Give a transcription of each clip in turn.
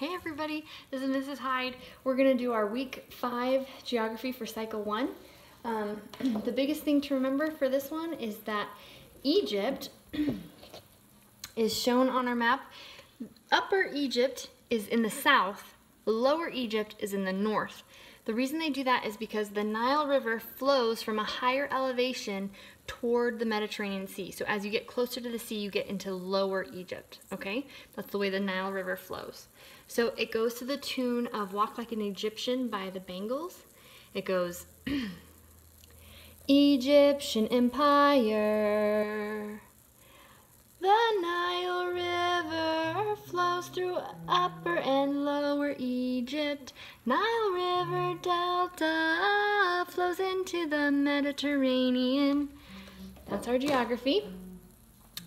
Hey everybody, this is Mrs. Hyde. We're going to do our week 5 geography for cycle 1. The biggest thing to remember for this one is that Egypt is shown on our map. Upper Egypt is in the south, Lower Egypt is in the north. The reason they do that is because the Nile River flows from a higher elevation toward the Mediterranean Sea. So as you get closer to the sea, you get into Lower Egypt, okay? That's the way the Nile River flows. So it goes to the tune of Walk Like an Egyptian by the Bangles. It goes, Egyptian Empire, the Nile River flows through Upper and Lower Egypt. Nile River Delta flows into the Mediterranean. That's our geography.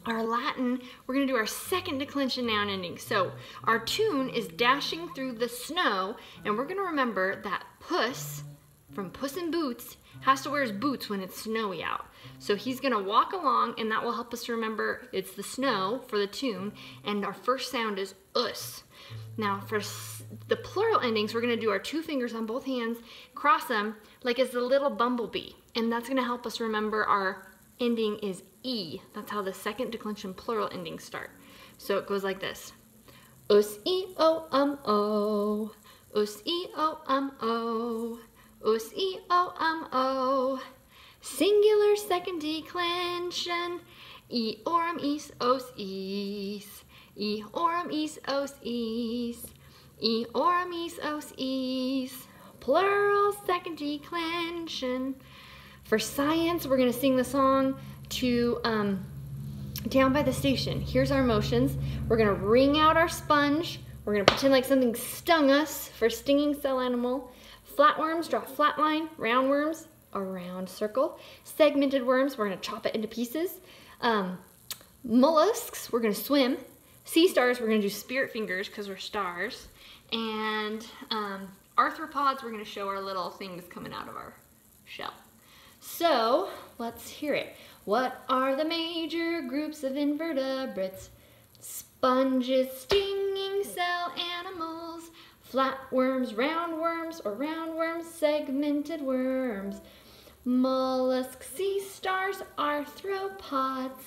Our Latin, we're going to do our second declension noun ending. So our tune is dashing through the snow, and we're going to remember that Puss, from Puss in Boots, has to wear his boots when it's snowy out. So he's going to walk along, and that will help us remember it's the snow for the tune, and our first sound is us. Now for the plural endings, we're going to do our 2 fingers on both hands, cross them like it's the little bumblebee, and that's going to help us remember our ending is E. That's how the second declension plural endings start. So it goes like this. Us-E-O-M-O, us-E-O-M-O, us-E-O-M-O. Singular second declension, E-orum is os is, E-orum is os is, E-orum is os is. Plural second declension. For science, we're going to sing the song to Down by the Station. Here's our motions. We're going to wring out our sponge. We're going to pretend like something stung us for stinging cell animal. Flatworms, draw a flat line. Roundworms, a round circle. Segmented worms, we're going to chop it into pieces. Mollusks, we're going to swim. Sea stars, we're going to do spirit fingers because we're stars. And arthropods, we're going to show our little things coming out of our shell. So, let's hear it. What are the major groups of invertebrates? Sponges, stinging cell animals, flatworms, roundworms or roundworms, segmented worms, mollusks, sea stars, arthropods.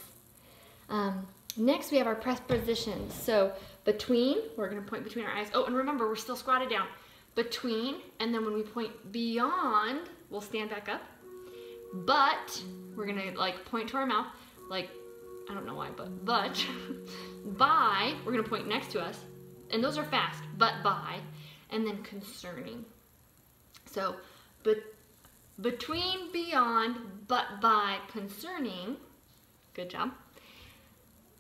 Next we have our prepositions. So, between, we're going to point between our eyes. Oh, and remember, we're still squatted down. Between, and then when we point beyond, we'll stand back up. But, we're going to like point to our mouth, like, I don't know why, but, by, we're going to point next to us, and those are fast, but by, and then concerning. So, between, beyond, but by, concerning. Good job.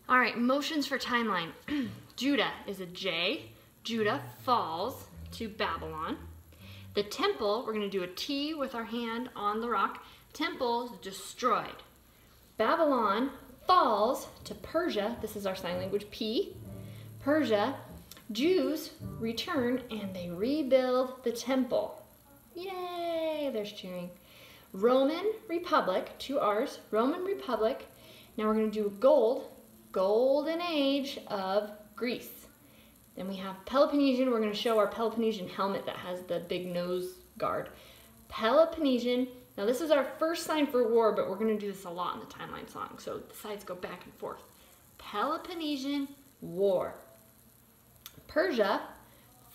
All right, motions for timeline. Judah is a J. Judah falls to Babylon. The temple, we're going to do a T with our hand on the rock. Temple destroyed. Babylon falls to Persia. This is our sign language, P. Persia. Jews return and they rebuild the temple. Yay, there's cheering. Roman Republic, 2 R's, Roman Republic. Now we're going to do golden age of Greece. Then we have Peloponnesian. We're going to show our Peloponnesian helmet that has the big nose guard. Peloponnesian. Now this is our first sign for war, but we're going to do this a lot in the timeline song, so the sides go back and forth. Peloponnesian War. Persia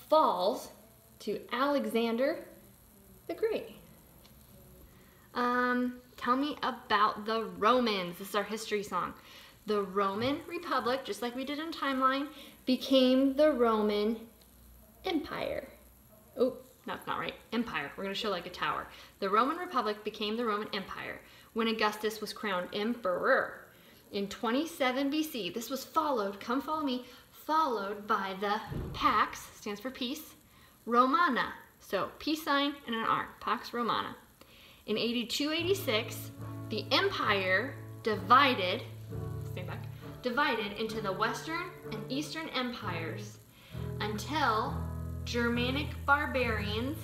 falls to Alexander the Great. Tell me about the Romans. This is our history song. The Roman Republic, just like we did in timeline, became the Roman Empire. Oh, that's not right. Empire. We're going to show like a tower. The Roman Republic became the Roman Empire when Augustus was crowned emperor in 27 BC. This was followed, come follow me, followed by the Pax, stands for peace, Romana. So peace sign and an R, Pax Romana. In 82-86, the empire divided into the Western and Eastern empires until Germanic barbarians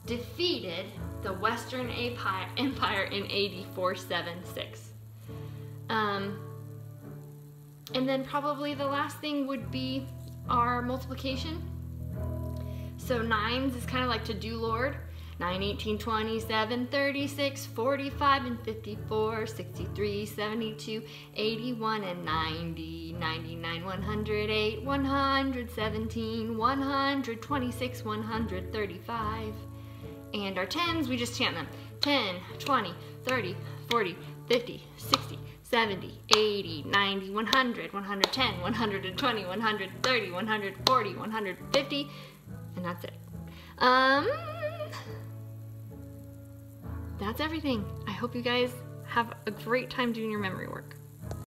defeated the Western Empire in AD 476. And then probably the last thing would be our multiplication. So nines is kind of like to-do Lord. 9, 18, 27, 36, 45, and 54, 63, 72, 81, and 90, 99, 108, 117, 126, 135. And our tens, we just chant them. 10, 20, 30, 40, 50, 60, 70, 80, 90, 100, 110, 120, 130, 140, 150, and that's it. That's everything. I hope you guys have a great time doing your memory work.